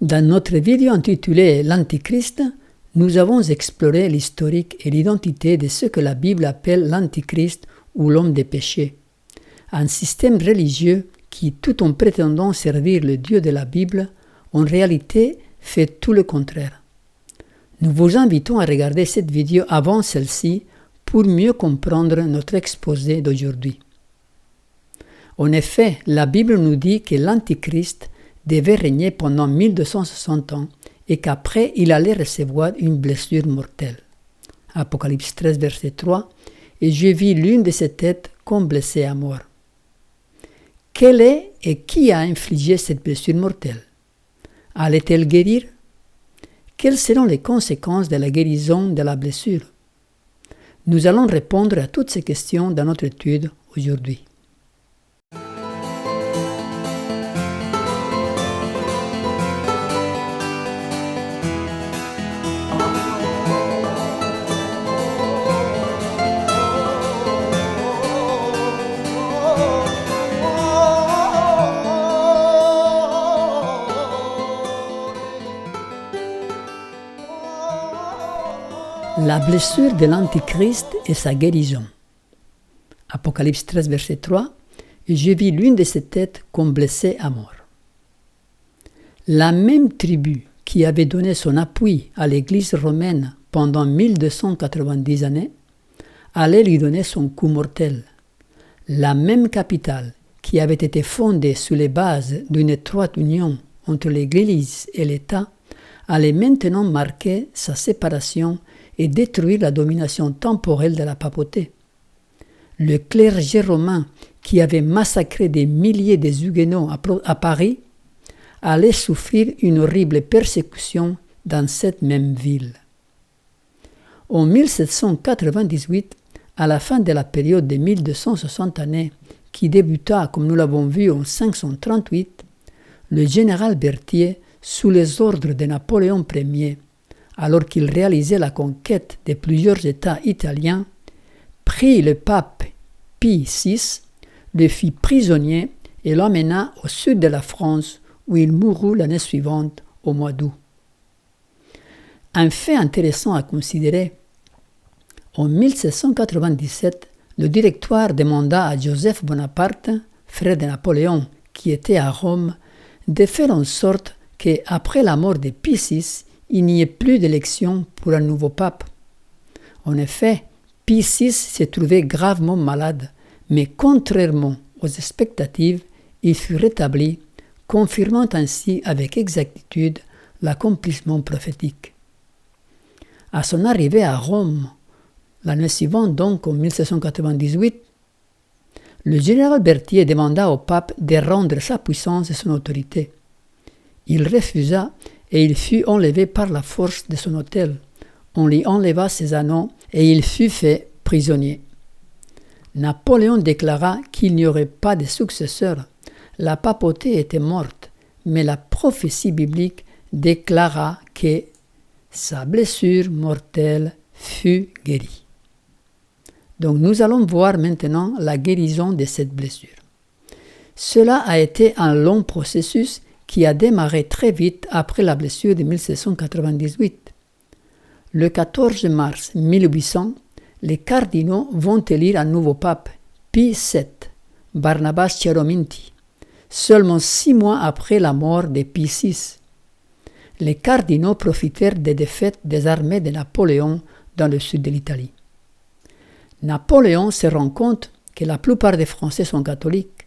Dans notre vidéo intitulée « L'Antichrist », nous avons exploré l'historique et l'identité de ce que la Bible appelle l'Antichrist ou l'homme des péchés, un système religieux qui, tout en prétendant servir le Dieu de la Bible, en réalité fait tout le contraire. Nous vous invitons à regarder cette vidéo avant celle-ci pour mieux comprendre notre exposé d'aujourd'hui. En effet, la Bible nous dit que l'Antichrist devait régner pendant 1260 ans et qu'après il allait recevoir une blessure mortelle. Apocalypse 13, verset 3, « Et je vis l'une de ses têtes comme blessée à mort. » Quelle est et qui a infligé cette blessure mortelle? Allait-elle guérir? Quelles seront les conséquences de la guérison de la blessure? Nous allons répondre à toutes ces questions dans notre étude aujourd'hui. La blessure de l'Antichrist et sa guérison. Apocalypse 13, verset 3, « Et je vis l'une de ses têtes comme blessée à mort. » La même tribu qui avait donné son appui à l'Église romaine pendant 1290 années allait lui donner son coup mortel. La même capitale qui avait été fondée sur les bases d'une étroite union entre l'Église et l'État allait maintenant marquer sa séparation et détruire la domination temporelle de la papauté. Le clergé romain, qui avait massacré des milliers de huguenots à Paris, allait souffrir une horrible persécution dans cette même ville. En 1798, à la fin de la période de 1260 années, qui débuta, comme nous l'avons vu, en 538, le général Berthier, sous les ordres de Napoléon Ier, alors qu'il réalisait la conquête de plusieurs États italiens, prit le pape Pie VI, le fit prisonnier et l'emmena au sud de la France, où il mourut l'année suivante, au mois d'août. Un fait intéressant à considérer, en 1797, le Directoire demanda à Joseph Bonaparte, frère de Napoléon, qui était à Rome, de faire en sorte qu'après la mort de Pie VI, il n'y ait plus d'élection pour un nouveau pape. En effet, Pie VI s'est trouvé gravement malade, mais contrairement aux expectatives, il fut rétabli, confirmant ainsi avec exactitude l'accomplissement prophétique. À son arrivée à Rome, l'année suivante, donc en 1798, le général Berthier demanda au pape de rendre sa puissance et son autorité. Il refusa et il fut enlevé par la force de son autel. On lui enleva ses anneaux et il fut fait prisonnier. Napoléon déclara qu'il n'y aurait pas de successeur. La papauté était morte, mais la prophétie biblique déclara que sa blessure mortelle fut guérie. Donc nous allons voir maintenant la guérison de cette blessure. Cela a été un long processus qui a démarré très vite après la blessure de 1798. Le 14 mars 1800, les cardinaux vont élire un nouveau pape, Pie VII, Barnabas Chiarominti, seulement 6 mois après la mort de Pie VI. Les cardinaux profitèrent des défaites des armées de Napoléon dans le sud de l'Italie. Napoléon se rend compte que la plupart des Français sont catholiques.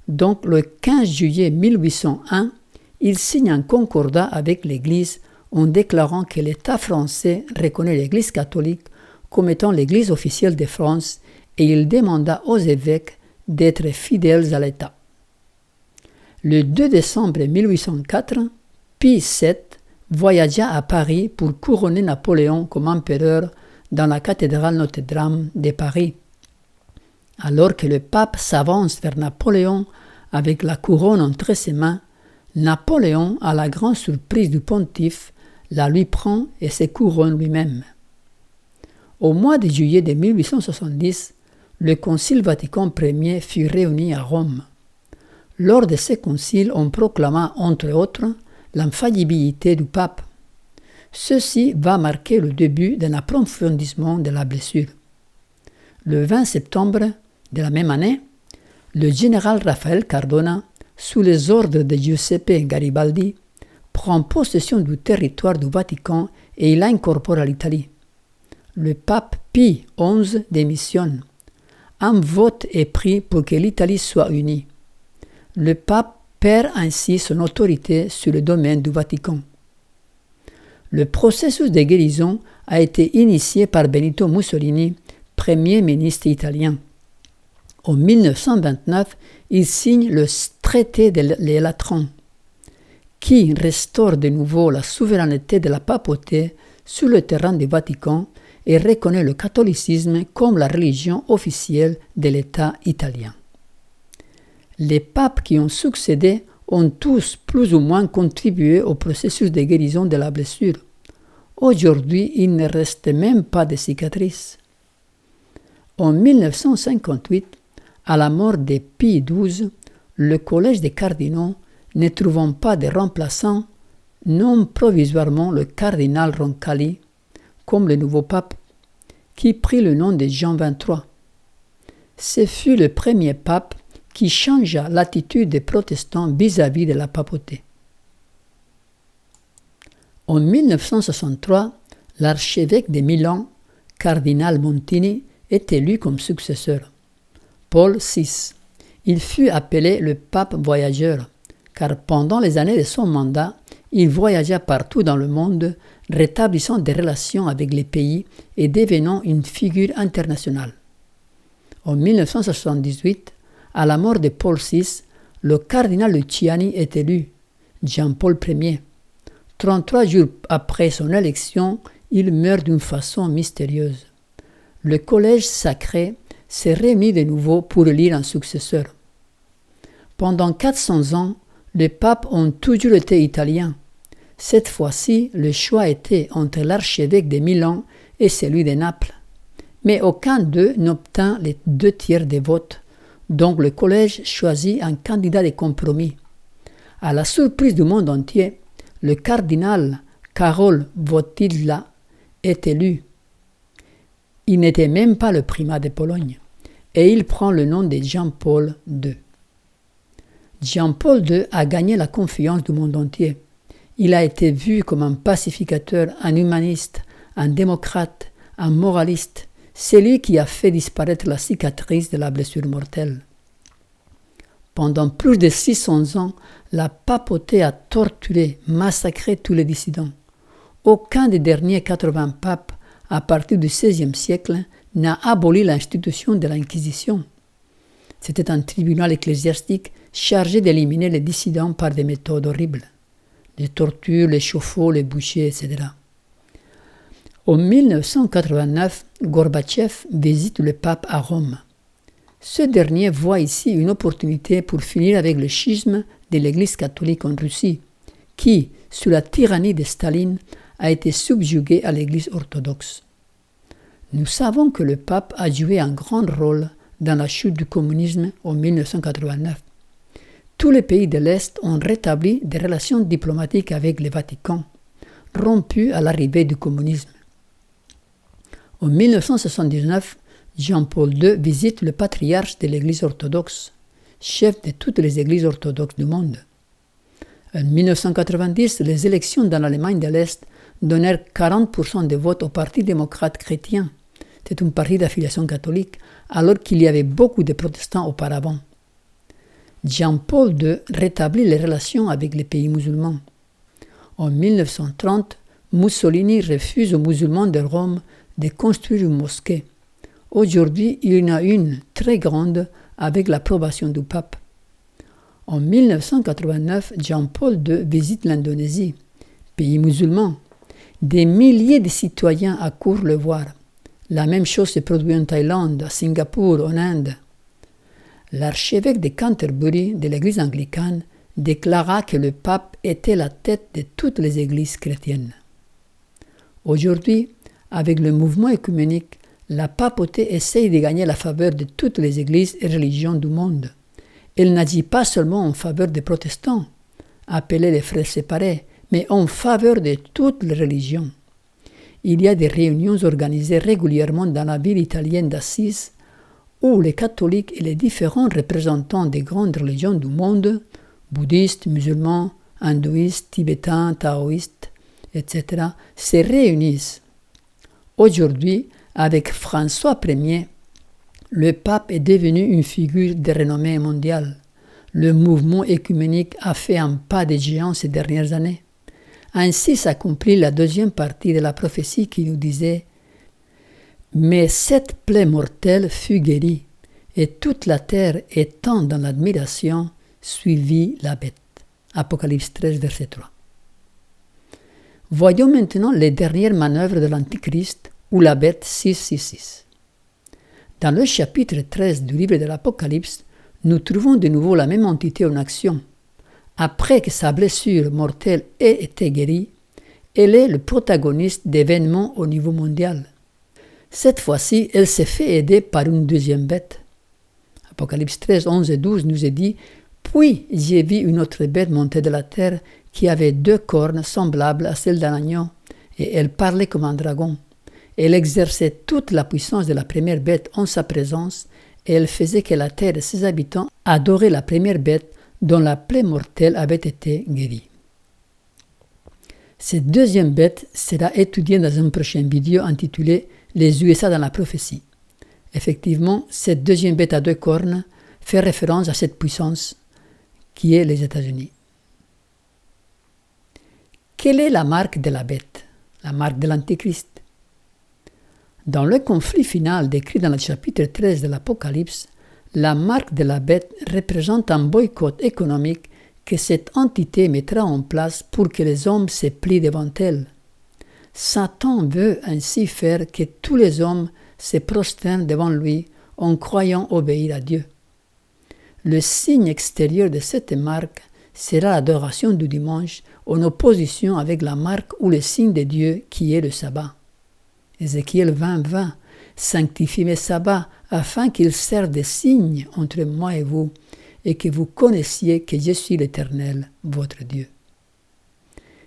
Donc, le 15 juillet 1801, il signe un concordat avec l'Église en déclarant que l'État français reconnaît l'Église catholique comme étant l'Église officielle de France et il demanda aux évêques d'être fidèles à l'État. Le 2 décembre 1804, Pie VII voyagea à Paris pour couronner Napoléon comme empereur dans la cathédrale Notre-Dame de Paris. Alors que le pape s'avance vers Napoléon avec la couronne entre ses mains, Napoléon, à la grande surprise du pontife, la lui prend et se couronne lui-même. Au mois de juillet de 1870, le Concile Vatican Ier fut réuni à Rome. Lors de ce concile, on proclama, entre autres, l'infaillibilité du pape. Ceci va marquer le début d'un approfondissement de la blessure. Le 20 septembre de la même année, le général Rafael Cardona, sous les ordres de Giuseppe Garibaldi, prend possession du territoire du Vatican et il l'incorpore à l'Italie. Le pape Pie XI démissionne. Un vote est pris pour que l'Italie soit unie. Le pape perd ainsi son autorité sur le domaine du Vatican. Le processus de guérison a été initié par Benito Mussolini, Premier ministre italien. En 1929, il signe le traité de Les Latrans, qui restaure de nouveau la souveraineté de la papauté sur le terrain du Vatican et reconnaît le catholicisme comme la religion officielle de l'État italien. Les papes qui ont succédé ont tous plus ou moins contribué au processus de guérison de la blessure. Aujourd'hui, il ne reste même pas de cicatrices. En 1958, à la mort de Pie XII, le collège des cardinaux, ne trouvant pas de remplaçant, nomme provisoirement le cardinal Roncalli comme le nouveau pape, qui prit le nom de Jean XXIII. Ce fut le premier pape qui changea l'attitude des protestants vis-à-vis de la papauté. En 1963, l'archevêque de Milan, cardinal Montini, est élu comme successeur. Paul VI. Il fut appelé le pape voyageur, car pendant les années de son mandat, il voyagea partout dans le monde, rétablissant des relations avec les pays et devenant une figure internationale. En 1978, à la mort de Paul VI, le cardinal Luciani est élu, Jean-Paul Ier. 33 jours après son élection, il meurt d'une façon mystérieuse. Le collège sacré s'est réuni de nouveau pour élire un successeur. Pendant 400 ans, les papes ont toujours été italiens. Cette fois-ci, le choix était entre l'archevêque de Milan et celui de Naples. Mais aucun d'eux n'obtint les 2 tiers des votes, donc le collège choisit un candidat de compromis. À la surprise du monde entier, le cardinal Karol Wojtyła est élu. Il n'était même pas le primat de Pologne, et il prend le nom de Jean-Paul II. Jean-Paul II a gagné la confiance du monde entier. Il a été vu comme un pacificateur, un humaniste, un démocrate, un moraliste, celui qui a fait disparaître la cicatrice de la blessure mortelle. Pendant plus de 600 ans, la papauté a torturé, massacré tous les dissidents. Aucun des derniers 80 papes, à partir du XVIe siècle, n'a aboli l'institution de l'Inquisition. C'était un tribunal ecclésiastique chargé d'éliminer les dissidents par des méthodes horribles. Les tortures, les chauffe-eau, les bouchées, etc. En 1989, Gorbatchev visite le pape à Rome. Ce dernier voit ici une opportunité pour finir avec le schisme de l'Église catholique en Russie, qui, sous la tyrannie de Staline, a été subjuguée à l'Église orthodoxe. Nous savons que le pape a joué un grand rôle dans la chute du communisme en 1989. Tous les pays de l'Est ont rétabli des relations diplomatiques avec le Vatican, rompues à l'arrivée du communisme. En 1979, Jean-Paul II visite le patriarche de l'Église orthodoxe, chef de toutes les églises orthodoxes du monde. En 1990, les élections dans l'Allemagne de l'Est donnèrent 40% des votes au Parti démocrate chrétien. C'est un parti d'affiliation catholique, alors qu'il y avait beaucoup de protestants auparavant. Jean-Paul II rétablit les relations avec les pays musulmans. En 1930, Mussolini refuse aux musulmans de Rome de construire une mosquée. Aujourd'hui, il y en a une très grande avec l'approbation du pape. En 1989, Jean-Paul II visite l'Indonésie, pays musulman. Des milliers de citoyens accourent le voir. La même chose se produit en Thaïlande, à Singapour, en Inde. L'archevêque de Canterbury de l'Église anglicane déclara que le pape était la tête de toutes les églises chrétiennes. Aujourd'hui, avec le mouvement œcuménique, la papauté essaye de gagner la faveur de toutes les églises et religions du monde. Elle n'agit pas seulement en faveur des protestants. appelés les frères séparés, mais en faveur de toutes les religions. Il y a des réunions organisées régulièrement dans la ville italienne d'Assise où les catholiques et les différents représentants des grandes religions du monde, bouddhistes, musulmans, hindouistes, tibétains, taoïstes, etc., se réunissent. Aujourd'hui, avec François Ier, le pape est devenu une figure de renommée mondiale. Le mouvement œcuménique a fait un pas de géant ces dernières années. Ainsi s'accomplit la deuxième partie de la prophétie qui nous disait « Mais cette plaie mortelle fut guérie, et toute la terre étant dans l'admiration, suivit la bête. » Apocalypse 13, verset 3. Voyons maintenant les dernières manœuvres de l'Antichrist ou la bête 666. Dans le chapitre 13 du livre de l'Apocalypse, nous trouvons de nouveau la même entité en action. Après que sa blessure mortelle ait été guérie, elle est le protagoniste d'événements au niveau mondial. Cette fois-ci, elle s'est fait aider par une deuxième bête. Apocalypse 13, 11 et 12 nous est dit « Puis j'ai vu une autre bête monter de la terre qui avait 2 cornes semblables à celles d'un agneau, et elle parlait comme un dragon. Elle exerçait toute la puissance de la première bête en sa présence, et elle faisait que la terre et ses habitants adoraient la première bête dont la plaie mortelle avait été guérie. » Cette deuxième bête sera étudiée dans une prochaine vidéo intitulée « Les USA dans la prophétie ». Effectivement, cette deuxième bête à 2 cornes fait référence à cette puissance qui est les États-Unis. Quelle est la marque de la bête, la marque de l'Antéchrist? Dans le conflit final décrit dans le chapitre 13 de l'Apocalypse, la marque de la bête représente un boycott économique que cette entité mettra en place pour que les hommes se plient devant elle. Satan veut ainsi faire que tous les hommes se prosternent devant lui en croyant obéir à Dieu. Le signe extérieur de cette marque sera l'adoration du dimanche en opposition avec la marque ou le signe de Dieu qui est le sabbat. Ézéchiel 20, 20. Sanctifiez mes sabbats afin qu'ils servent de signe entre moi et vous, et que vous connaissiez que je suis l'Éternel, votre Dieu.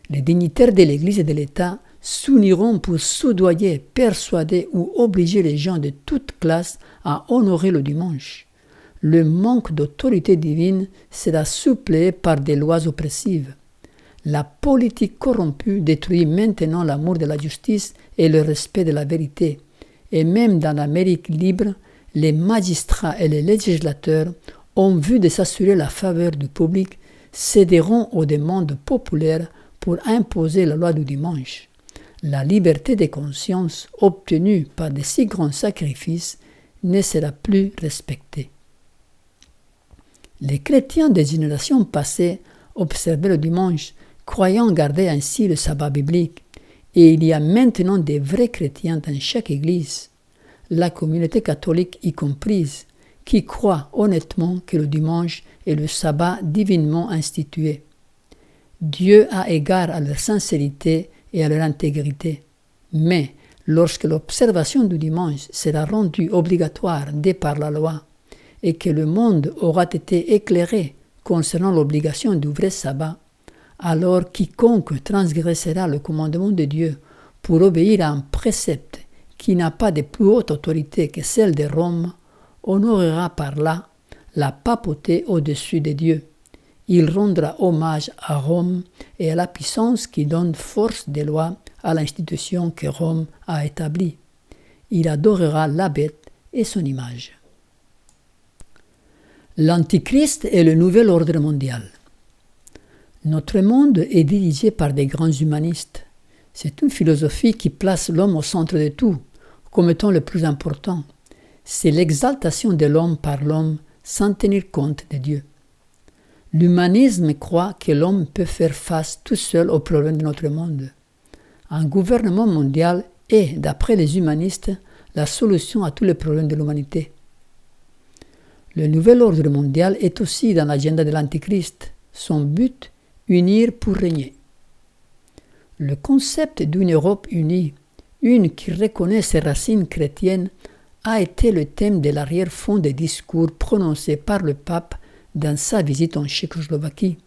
Les dignitaires de l'Église et de l'État s'uniront pour soudoyer, persuader ou obliger les gens de toute classe à honorer le dimanche. Le manque d'autorité divine sera suppléé par des lois oppressives. La politique corrompue détruit maintenant l'amour de la justice et le respect de la vérité. Et même dans l'Amérique libre, les magistrats et les législateurs, en vue de s'assurer la faveur du public, céderont aux demandes populaires pour imposer la loi du dimanche. La liberté de conscience obtenue par de si grands sacrifices ne sera plus respectée. Les chrétiens des générations passées observaient le dimanche, croyant garder ainsi le sabbat biblique, et il y a maintenant des vrais chrétiens dans chaque église, la communauté catholique y comprise, qui croient honnêtement que le dimanche est le sabbat divinement institué. Dieu a égard à leur sincérité et à leur intégrité. Mais lorsque l'observation du dimanche sera rendue obligatoire dès par la loi, et que le monde aura été éclairé concernant l'obligation du vrai sabbat, alors quiconque transgressera le commandement de Dieu pour obéir à un précepte qui n'a pas de plus haute autorité que celle de Rome, honorera par là la papauté au-dessus de Dieu. Il rendra hommage à Rome et à la puissance qui donne force de loi à l'institution que Rome a établie. Il adorera la bête et son image. L'Antichrist est le nouvel ordre mondial. Notre monde est dirigé par des grands humanistes. C'est une philosophie qui place l'homme au centre de tout, comme étant le plus important. C'est l'exaltation de l'homme par l'homme sans tenir compte de Dieu. L'humanisme croit que l'homme peut faire face tout seul aux problèmes de notre monde. Un gouvernement mondial est, d'après les humanistes, la solution à tous les problèmes de l'humanité. Le nouvel ordre mondial est aussi dans l'agenda de l'Antichrist. Son but, unir pour régner. Le concept d'une Europe unie, une qui reconnaît ses racines chrétiennes, a été le thème de l'arrière-fond des discours prononcés par le pape dans sa visite en Tchécoslovaquie.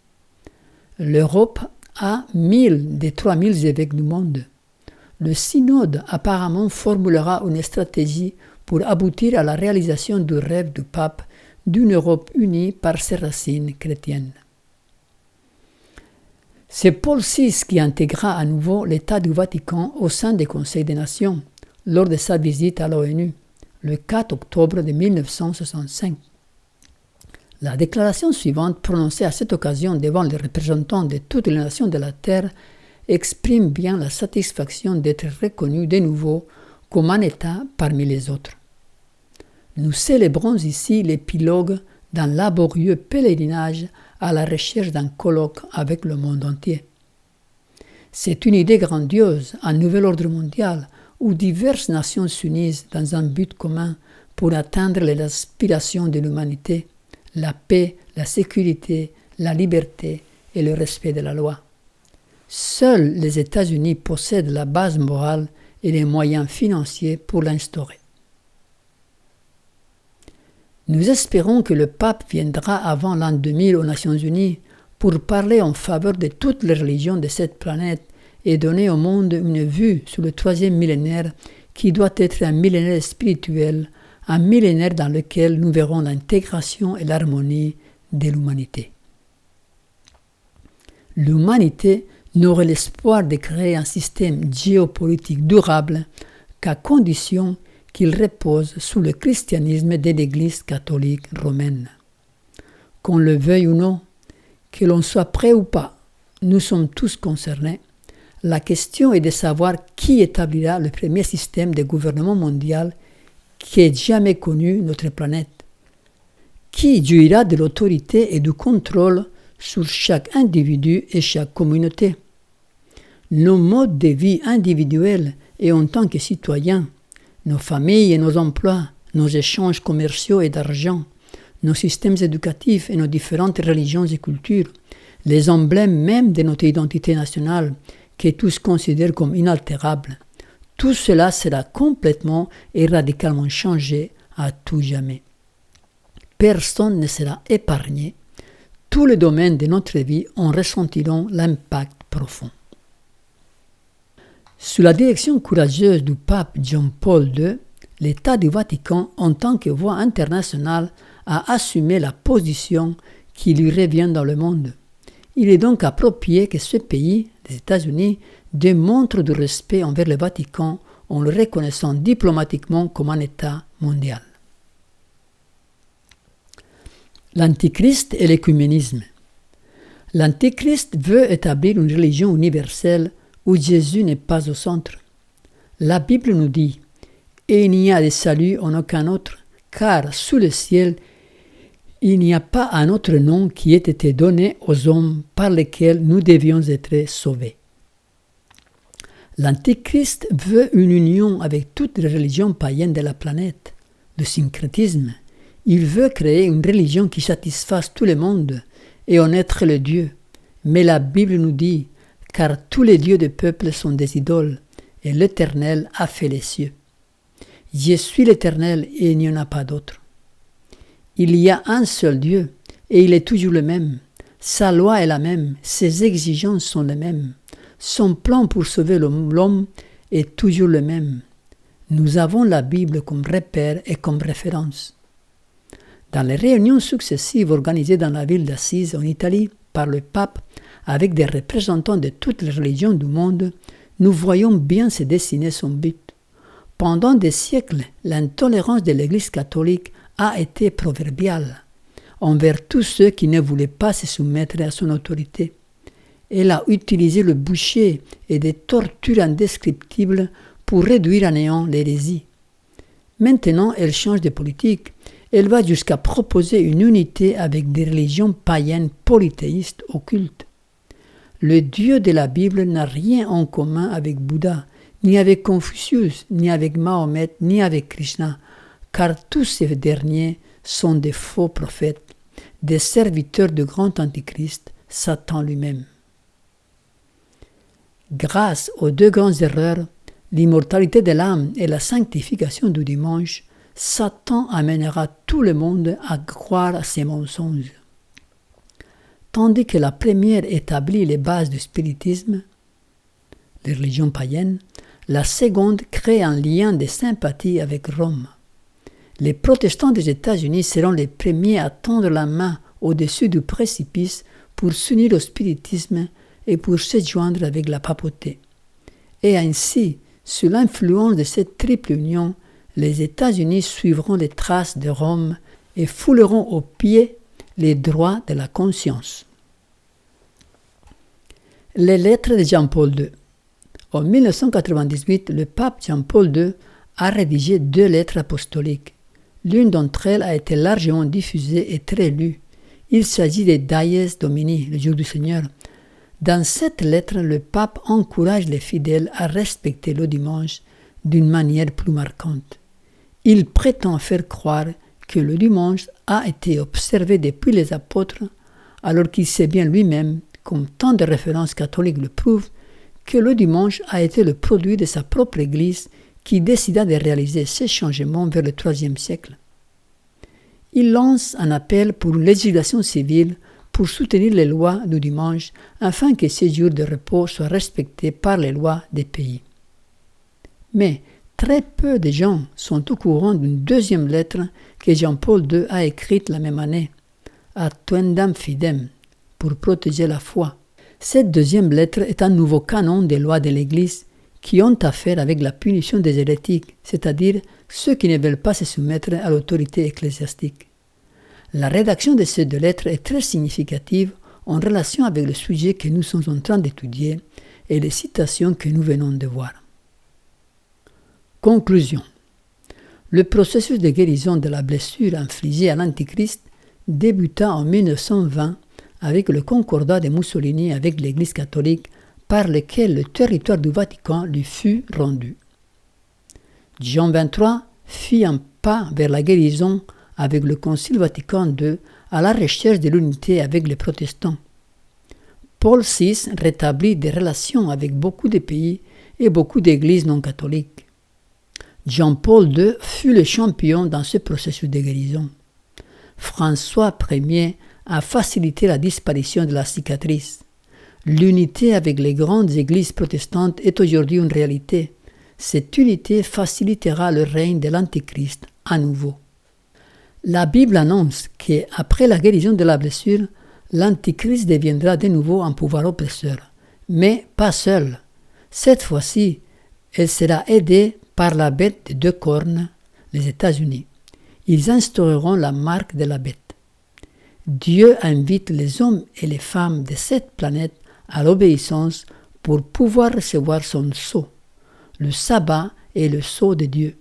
L'Europe a 1000 des 3000 évêques du monde. Le synode apparemment formulera une stratégie pour aboutir à la réalisation du rêve du pape d'une Europe unie par ses racines chrétiennes. C'est Paul VI qui intégra à nouveau l'État du Vatican au sein des Conseils des Nations lors de sa visite à l'ONU le 4 octobre de 1965. La déclaration suivante, prononcée à cette occasion devant les représentants de toutes les nations de la Terre, exprime bien la satisfaction d'être reconnu de nouveau comme un État parmi les autres. Nous célébrons ici l'épilogue d'un laborieux pèlerinage à la recherche d'un colloque avec le monde entier. C'est une idée grandiose, un nouvel ordre mondial, où diverses nations s'unissent dans un but commun pour atteindre les aspirations de l'humanité, la paix, la sécurité, la liberté et le respect de la loi. Seuls les États-Unis possèdent la base morale et les moyens financiers pour l'instaurer. Nous espérons que le pape viendra avant l'an 2000 aux Nations Unies pour parler en faveur de toutes les religions de cette planète et donner au monde une vue sur le 3e millénaire qui doit être un millénaire spirituel, un millénaire dans lequel nous verrons l'intégration et l'harmonie de l'humanité. L'humanité n'aurait l'espoir de créer un système géopolitique durable qu'à condition qu'il repose sous le christianisme de l'Église catholique romaine. Qu'on le veuille ou non, que l'on soit prêt ou pas, nous sommes tous concernés. La question est de savoir qui établira le premier système de gouvernement mondial qui ait jamais connu notre planète. Qui jouira de l'autorité et du contrôle sur chaque individu et chaque communauté. Nos modes de vie individuels et en tant que citoyens, nos familles et nos emplois, nos échanges commerciaux et d'argent, nos systèmes éducatifs et nos différentes religions et cultures, les emblèmes même de notre identité nationale, que tous considèrent comme inaltérables, tout cela sera complètement et radicalement changé à tout jamais. Personne ne sera épargné. Tous les domaines de notre vie en ressentiront l'impact profond. Sous la direction courageuse du pape Jean-Paul II, l'État du Vatican, en tant que voix internationale, a assumé la position qui lui revient dans le monde. Il est donc approprié que ce pays, les États-Unis, démontre du respect envers le Vatican en le reconnaissant diplomatiquement comme un État mondial. L'Antichrist et l'écuménisme. L'Antichrist veut établir une religion universelle où Jésus n'est pas au centre. La Bible nous dit « Et il n'y a de salut en aucun autre, car sous le ciel, il n'y a pas un autre nom qui ait été donné aux hommes par lequel nous devions être sauvés. » L'Antichrist veut une union avec toutes les religions païennes de la planète, le syncrétisme. Il veut créer une religion qui satisfasse tout le monde et en être le Dieu. Mais la Bible nous dit « Car tous les dieux des peuples sont des idoles, et l'Éternel a fait les cieux. Je suis l'Éternel et il n'y en a pas d'autre. » Il y a un seul Dieu, et il est toujours le même. Sa loi est la même, ses exigences sont les mêmes. Son plan pour sauver l'homme est toujours le même. Nous avons la Bible comme repère et comme référence. Dans les réunions successives organisées dans la ville d'Assise, en Italie, par le pape, avec des représentants de toutes les religions du monde, nous voyons bien se dessiner son but. Pendant des siècles, l'intolérance de l'Église catholique a été proverbiale envers tous ceux qui ne voulaient pas se soumettre à son autorité. Elle a utilisé le boucher et des tortures indescriptibles pour réduire à néant l'hérésie. Maintenant, elle change de politique. Elle va jusqu'à proposer une unité avec des religions païennes polythéistes occultes. Le Dieu de la Bible n'a rien en commun avec Bouddha, ni avec Confucius, ni avec Mahomet, ni avec Krishna, car tous ces derniers sont des faux prophètes, des serviteurs du grand Antichrist, Satan lui-même. Grâce aux deux grandes erreurs, l'immortalité de l'âme et la sanctification du dimanche, Satan amènera tout le monde à croire à ces mensonges. Tandis que la première établit les bases du spiritisme, les religions païennes, la seconde crée un lien de sympathie avec Rome. Les protestants des États-Unis seront les premiers à tendre la main au-dessus du précipice pour s'unir au spiritisme et pour se joindre avec la papauté. Et ainsi, sous l'influence de cette triple union, les États-Unis suivront les traces de Rome et fouleront aux pieds les droits de la conscience. Les lettres de Jean-Paul II. En 1998, le pape Jean-Paul II a rédigé 2 lettres apostoliques. L'une d'entre elles a été largement diffusée et très lue. Il s'agit des Dies Domini, le jour du Seigneur. Dans cette lettre, le pape encourage les fidèles à respecter le dimanche d'une manière plus marquante. Il prétend faire croire que le dimanche a été observé depuis les apôtres, alors qu'il sait bien lui-même, comme tant de références catholiques le prouvent, que le dimanche a été le produit de sa propre Église qui décida de réaliser ces changements vers le IIIe siècle. Il lance un appel pour une législation civile pour soutenir les lois du dimanche afin que ces jours de repos soient respectés par les lois des pays. Mais très peu de gens sont au courant d'une deuxième lettre que Jean-Paul II a écrite la même année, Ad Tuendam Fidem, pour protéger la foi. Cette deuxième lettre est un nouveau canon des lois de l'Église qui ont affaire avec la punition des hérétiques, c'est-à-dire ceux qui ne veulent pas se soumettre à l'autorité ecclésiastique. La rédaction de ces 2 lettres est très significative en relation avec le sujet que nous sommes en train d'étudier et les citations que nous venons de voir. Conclusion. Le processus de guérison de la blessure infligée à l'Antichrist débuta en 1920 avec le concordat de Mussolini avec l'Église catholique par lequel le territoire du Vatican lui fut rendu. Jean XXIII fit un pas vers la guérison avec le Concile Vatican II à la recherche de l'unité avec les protestants. Paul VI rétablit des relations avec beaucoup de pays et beaucoup d'églises non catholiques. Jean-Paul II fut le champion dans ce processus de guérison. François Ier a facilité la disparition de la cicatrice. L'unité avec les grandes églises protestantes est aujourd'hui une réalité. Cette unité facilitera le règne de l'Antichrist à nouveau. La Bible annonce qu'après la guérison de la blessure, l'Antichrist deviendra de nouveau un pouvoir oppresseur, mais pas seul. Cette fois-ci, elle sera aidée par la bête de 2 cornes, les États-Unis. Ils instaureront la marque de la bête. Dieu invite les hommes et les femmes de cette planète à l'obéissance pour pouvoir recevoir son sceau. Le sabbat est le sceau de Dieu.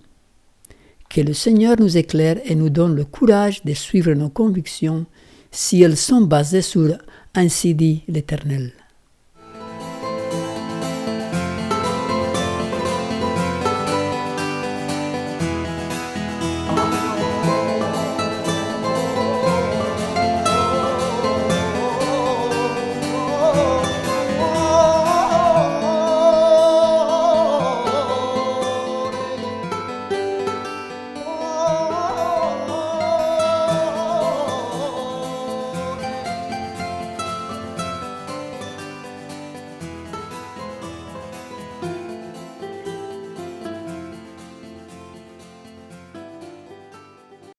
Que le Seigneur nous éclaire et nous donne le courage de suivre nos convictions si elles sont basées sur « Ainsi dit l'Éternel ».